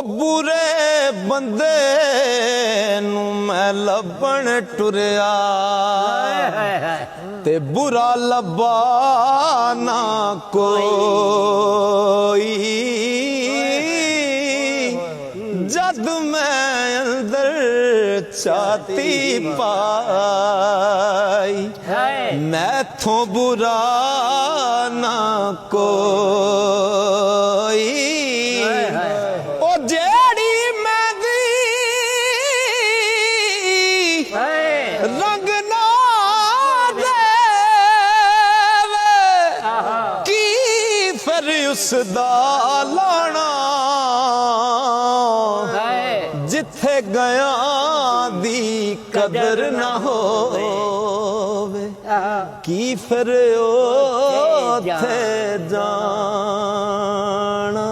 बुरे बंदे नू मैं लभण टुरिया ते बुरा लब्बा ना कोई जद मैं अंदर छाती पाई मैथों बुरा ना कोई ओ जेड़ी मेरी रंग ना देवे की फिर उसदा लाना जिथे गया दी कदर ना होवे की फिर ओथे जाना।